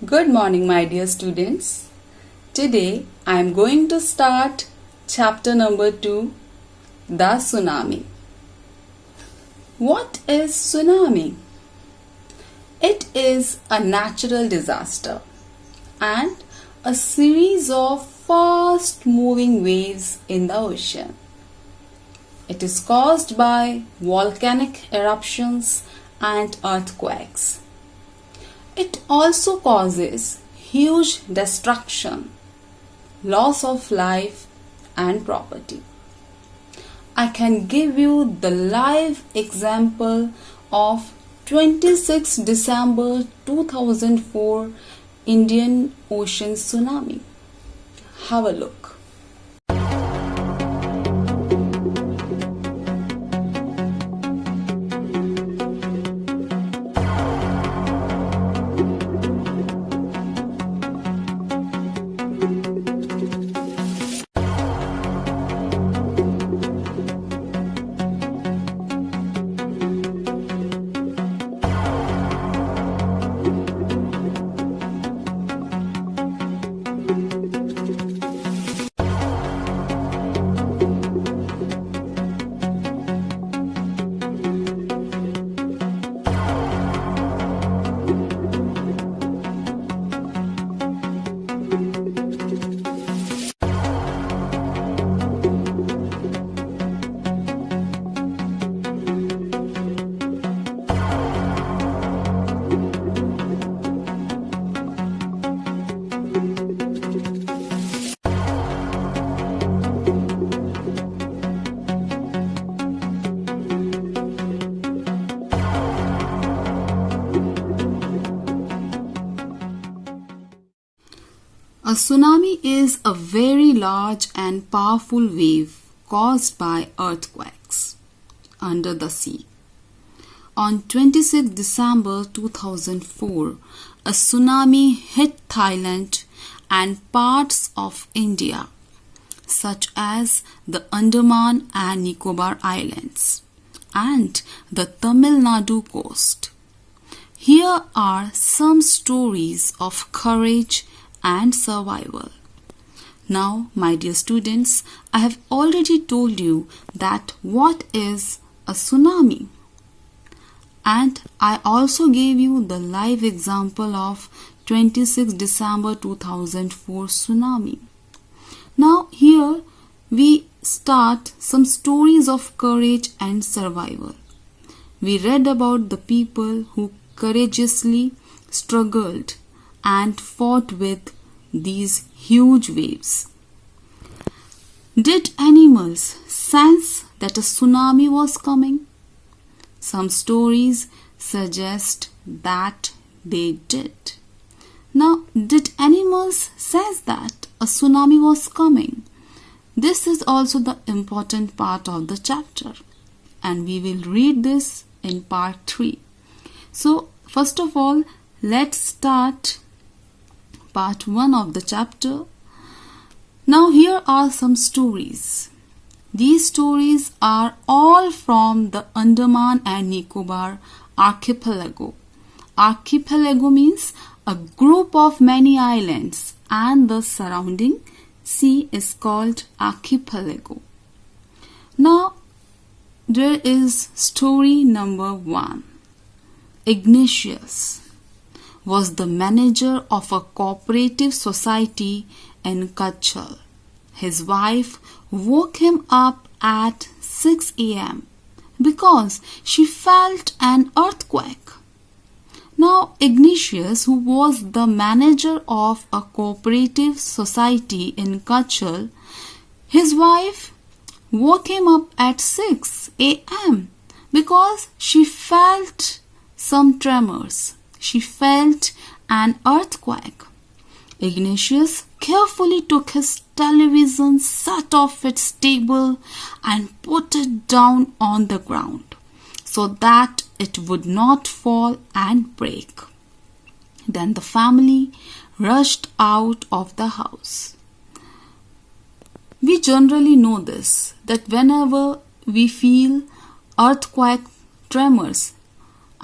Good morning, my dear students. Today I am going to start chapter number 2, The Tsunami. What is tsunami? It is a natural disaster and a series of fast moving waves in the ocean. It is caused by volcanic eruptions and earthquakes. It also causes huge destruction, loss of life and property. I can give you the live example of 26 December 2004 Indian Ocean tsunami. Have a look. A tsunami is a very large and powerful wave caused by earthquakes under the sea. On 26 December 2004, a tsunami hit Thailand and parts of India, such as the Andaman and Nicobar Islands and the Tamil Nadu coast. Here are some stories of courage and survival. Now, my dear students, I have already told you that what is a tsunami. And I also gave you the live example of 26 December 2004 tsunami. Now, here we start some stories of courage and survival. We read about the people who courageously struggled and fought with these huge waves. Did animals sense that a tsunami was coming? Some stories suggest that they did. Now, did animals sense that a tsunami was coming? This is also the important part of the chapter, and we will read this in part 3. So, first of all, let's start part 1 of the chapter. Now here are some stories. These stories are all from the Andaman and Nicobar archipelago. Archipelago means a group of many islands, and the surrounding sea is called archipelago. Now there is story number 1. Ignatius was the manager of a cooperative society in Kachal. His wife woke him up at 6 a.m. because she felt an earthquake. Now, Ignatius, who was the manager of a cooperative society in Kachal, his wife woke him up at 6 a.m. because she felt some tremors. She felt an earthquake. Ignatius carefully took his television, set off its table, and put it down on the ground so that it would not fall and break. Then the family rushed out of the house. We generally know this, that whenever we feel earthquake tremors,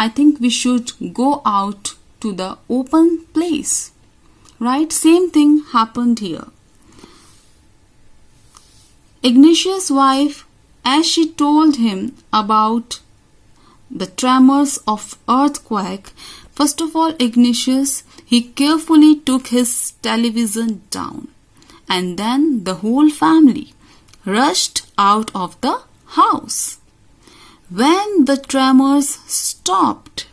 I think we should go out to the open place. Right? Same thing happened here. Ignatius' wife, as she told him about the tremors of earthquake, first of all, Ignatius, he carefully took his television down, and then the whole family rushed out of the house. When the tremors stopped,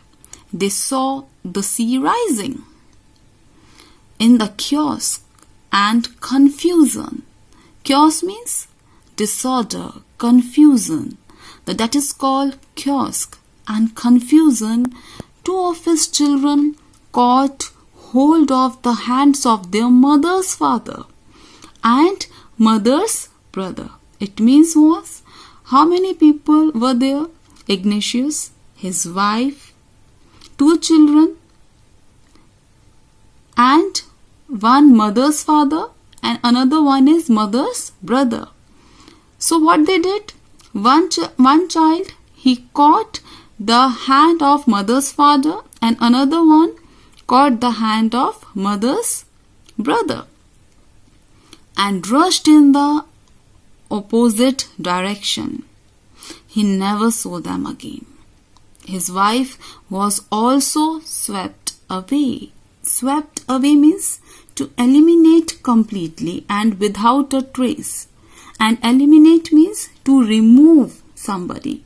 they saw the sea rising. In the chaos and confusion, chaos means disorder, confusion, that is called chaos and confusion, two of his children caught hold of the hands of their mother's father and mother's brother. It means was, how many people were there? Ignatius, his wife, two children, and one mother's father and another one is mother's brother. So what they did? One child, he caught the hand of mother's father and another one caught the hand of mother's brother and rushed in the opposite direction. He never saw them again. His wife was also swept away. Swept away means to eliminate completely and without a trace. And eliminate means to remove somebody.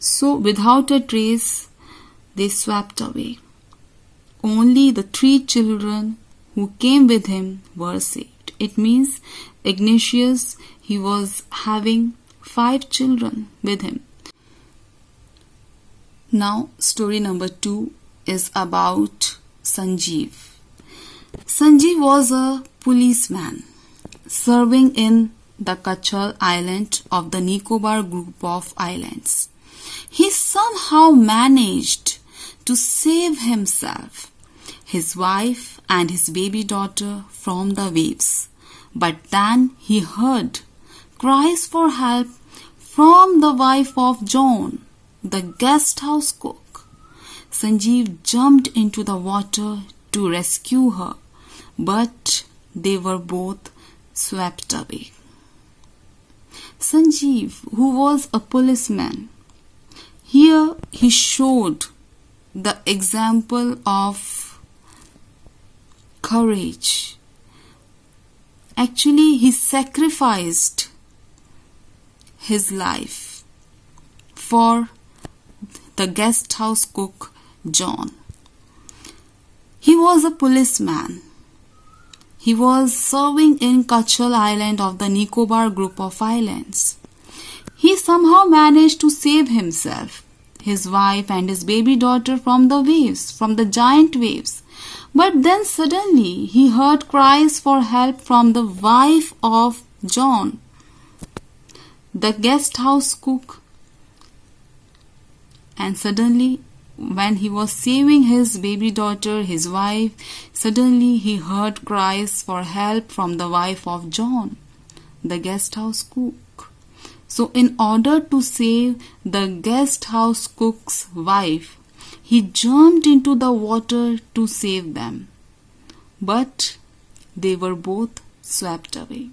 So without a trace, they swept away. Only the 3 children who came with him were saved. It means Ignatius, he was having 5 children with him. Now story number 2 is about Sanjeev. Sanjeev was a policeman serving in the Kachal island of the Nicobar group of islands. He somehow managed to save himself, his wife and his baby daughter from the waves. But then he heard cries for help from the wife of John, the guest house cook. Sanjeev jumped into the water to rescue her, but they were both swept away. Sanjeev, who was a policeman, here he showed the example of courage. Actually, he sacrificed his life for the guest house cook John. He was a policeman. He was serving in Kachal Island of the Nicobar group of islands. He somehow managed to save himself, his wife and his baby daughter from the waves, from the giant waves. But then suddenly he heard cries for help from the wife of John, the guest house cook. And suddenly, when he was saving his baby daughter, his wife, suddenly he heard cries for help from the wife of John, the guest house cook. So in order to save the guest house cook's wife, he jumped into the water to save them. But they were both swept away.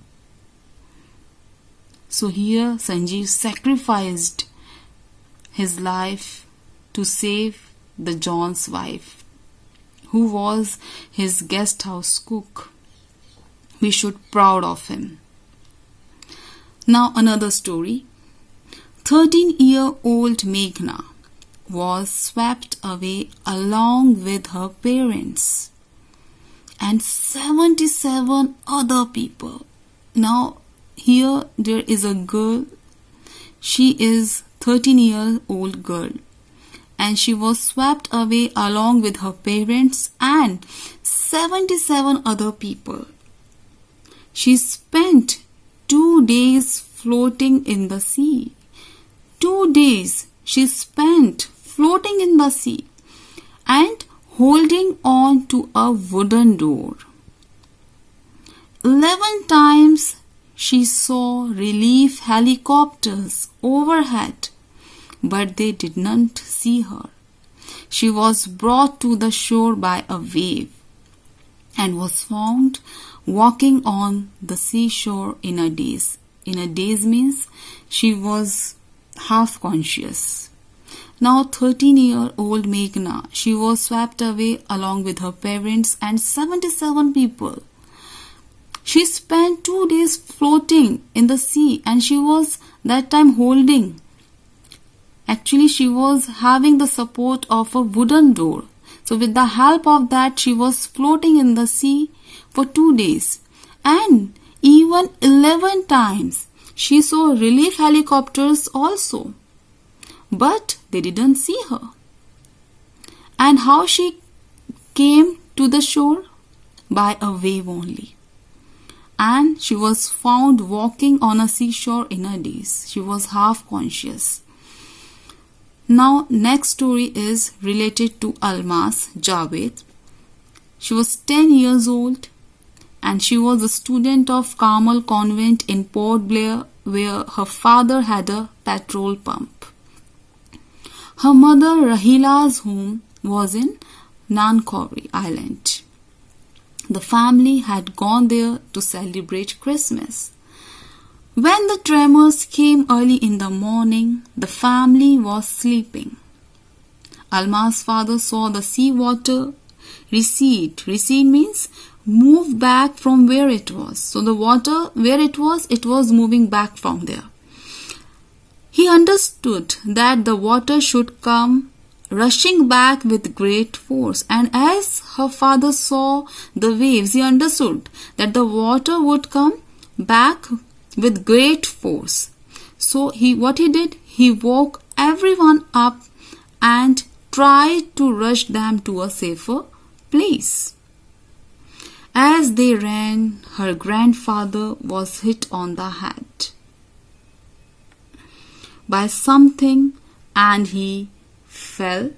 So here Sanjeev sacrificed his life to save the John's wife, who was his guest house cook. We should be proud of him. Now another story. 13-year-old Meghna was swept away along with her parents and 77 other people. Now here there is a girl. She is 13-year-old girl and she was swept away along with her parents and 77 other people. She spent 2 days floating in the sea. 2 days she spent floating in the sea and holding on to a wooden door. 11 times she saw relief helicopters overhead, but they did not see her. she was brought to the shore by a wave and was found walking on the seashore in a daze. In a daze means she was half conscious. Now 13-year-old Meghna, she was swept away along with her parents and 77 people. She spent 2 days floating in the sea, and she was that time holding. Actually, she was having the support of a wooden door. So with the help of that, she was floating in the sea for 2 days. And even 11 times, she saw relief helicopters also. But they didn't see her. And how she came to the shore? By a wave only. And she was found walking on a seashore in a daze. She was half conscious. Now, next story is related to Alma's Javed. She was 10 years old and she was a student of Carmel Convent in Port Blair, where her father had a petrol pump. Her mother Rahila's home was in Nankori Island. The family had gone there to celebrate Christmas. When the tremors came early in the morning, the family was sleeping. Alma's father saw the seawater recede. Recede means move back from where it was. So the water, where it was moving back from there. He understood that the water should come rushing back with great force, and as her father saw the waves, he understood that the water would come back with great force. So what he did, he woke everyone up and tried to rush them to a safer place. As they ran, her grandfather was hit on the head by something and he fell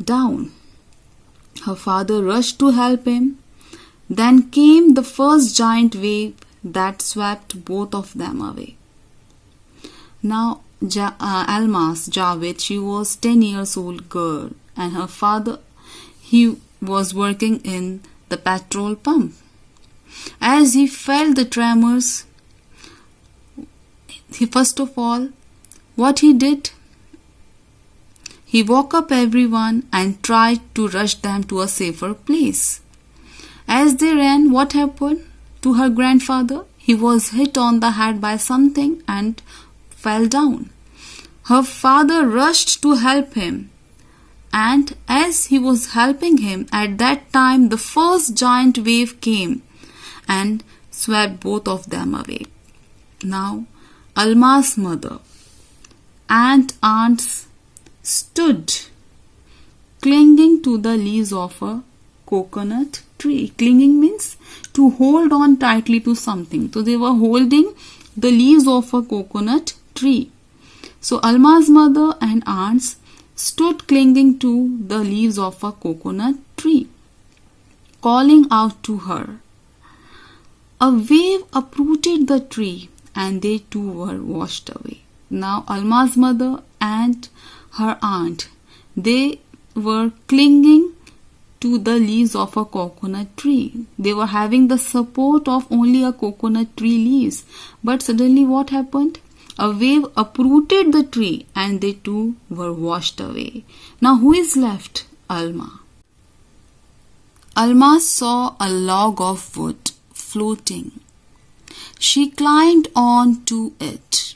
down. Her father rushed to help him. Then came the first giant wave that swept both of them away. Now Alma's Javed, she was 10 years old girl, and her father, he was working in the petrol pump. As he felt the tremors, first of all, what he did, he woke up everyone and tried to rush them to a safer place. As they ran, what happened to her grandfather? He was hit on the head by something and fell down. Her father rushed to help him, and as he was helping him, at that time the first giant wave came and swept both of them away. Now Alma's mother and aunts stood clinging to the leaves of a coconut tree. Clinging means to hold on tightly to something. So they were holding the leaves of a coconut tree. So Alma's mother and aunts stood clinging to the leaves of a coconut tree, calling out to her. A wave uprooted the tree and they too were washed away. Now Alma's mother and her aunt, they were clinging to the leaves of a coconut tree. They were having the support of only a coconut tree leaves. But suddenly what happened? A wave uprooted the tree and they too were washed away. Now who is left? Alma. Alma saw a log of wood floating. She climbed on to it.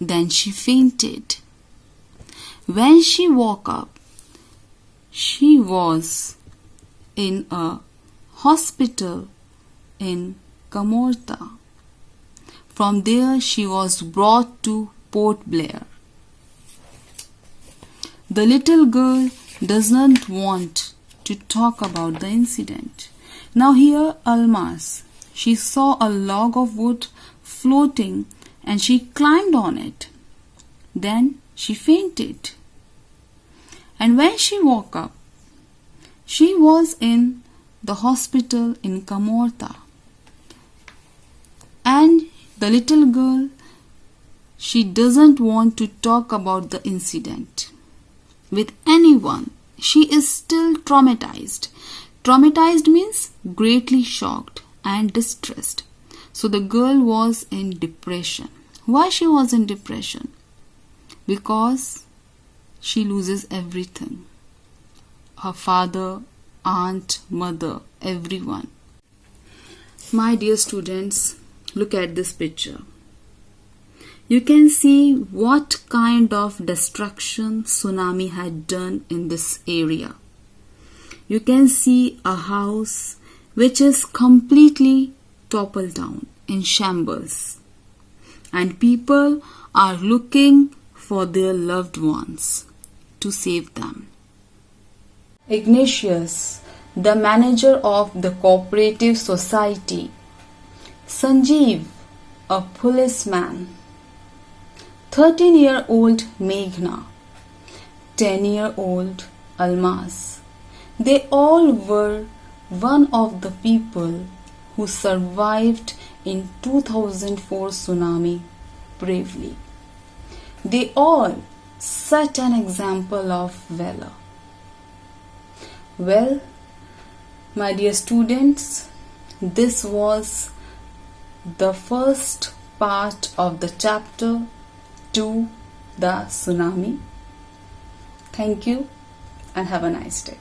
Then she fainted. When she woke up, she was in a hospital in Camorta. From there she was brought to Port Blair. The little girl does not want to talk about the incident. Now here Alma's, she saw a log of wood floating and she climbed on it. Then she fainted. And when she woke up, she was in the hospital in Camorta. And the little girl, she doesn't want to talk about the incident. with anyone, she is still traumatized. Traumatized means greatly shocked and distressed. So the girl was in depression. Why she was in depression? Because she loses everything. Her father, aunt, mother, everyone. My dear students, look at this picture. You can see what kind of destruction tsunami had done in this area. You can see a house which is completely toppled down in shambles, and people are looking for their loved ones to save them. Ignatius, the manager of the cooperative society, Sanjeev, a policeman, 13-year-old Meghna, 10-year-old Almas. They all were one of the people who survived in 2004 tsunami bravely. They all set an example of valor. Well, my dear students, this was the first part of the chapter 2, the tsunami. Thank you and have a nice day.